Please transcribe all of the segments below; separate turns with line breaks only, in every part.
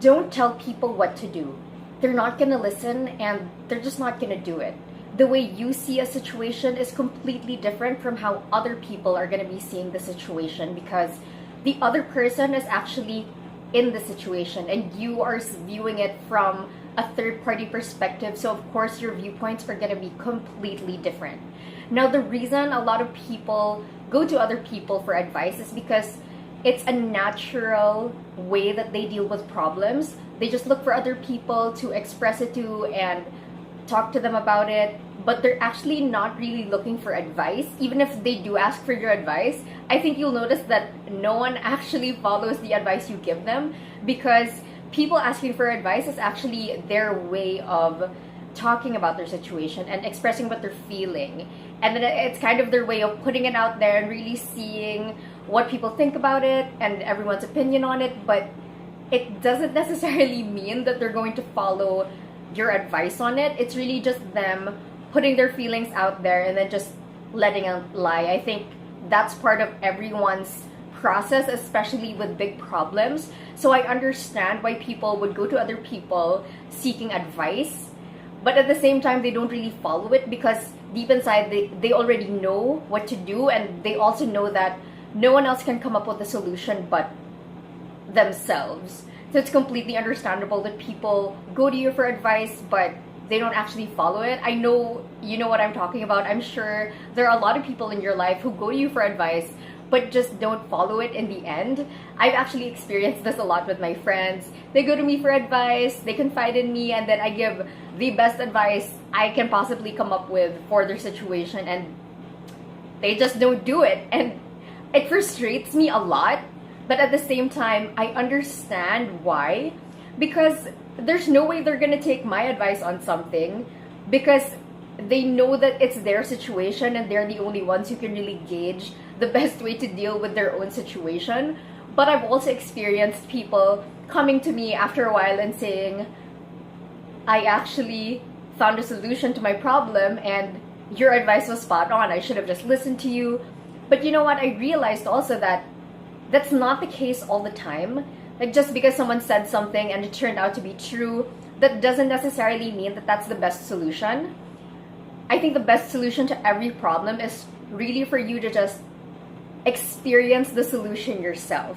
Don't tell people what to do. They're not gonna listen and they're just not gonna do it. The way you see a situation is completely different from how other people are gonna be seeing the situation, because the other person is actually in the situation and you are viewing it from a third party perspective. So of course your viewpoints are gonna be completely different. Now the reason a lot of people go to other people for advice is because it's a natural way that they deal with problems. They just look for other people to express it to and talk to them about it, but they're actually not really looking for advice. Even if they do ask for your advice, I think you'll notice that no one actually follows the advice you give them, because people asking for advice is actually their way of talking about their situation and expressing what they're feeling. And then it's kind of their way of putting it out there and really seeing what people think about it and everyone's opinion on it. But it doesn't necessarily mean that they're going to follow your advice on it. It's really just them putting their feelings out there and then just letting it lie. I think that's part of everyone's process, especially with big problems. So I understand why people would go to other people seeking advice, but at the same time they don't really follow it, because deep inside they already know what to do, and they also know that no one else can come up with a solution but themselves. So it's completely understandable that people go to you for advice but they don't actually follow it. I know you know what I'm talking about. I'm sure there are a lot of people in your life who go to you for advice but just don't follow it in the end. I've actually experienced this a lot with my friends. They go to me for advice, they confide in me, and then I give the best advice I can possibly come up with for their situation, and they just don't do it. And it frustrates me a lot, but at the same time, I understand why. Because there's no way they're gonna take my advice on something, because they know that it's their situation and they're the only ones who can really gauge the best way to deal with their own situation. But I've also experienced people coming to me after a while and saying, I actually found a solution to my problem and your advice was spot on. I should have just listened to you. But you know what? I realized also that that's not the case all the time. Like, just because someone said something and it turned out to be true, that doesn't necessarily mean that that's the best solution. I think the best solution to every problem is really for you to just experience the solution yourself.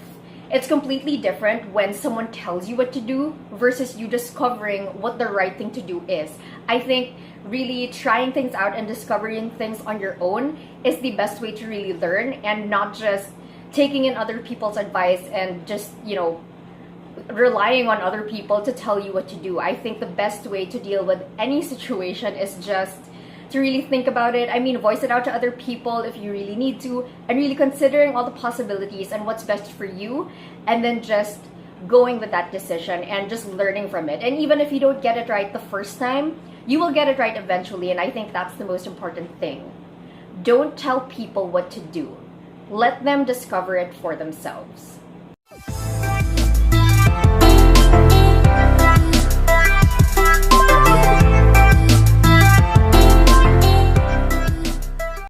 It's completely different when someone tells you what to do versus you discovering what the right thing to do is. I think really trying things out and discovering things on your own is the best way to really learn, and not just taking in other people's advice and just, relying on other people to tell you what to do. I think the best way to deal with any situation is just to really think about it. I mean, voice it out to other people if you really need to, and really considering all the possibilities and what's best for you, and then just going with that decision and just learning from it. And even if you don't get it right the first time, you will get it right eventually, and I think that's the most important thing. Don't tell people what to do. Let them discover it for themselves.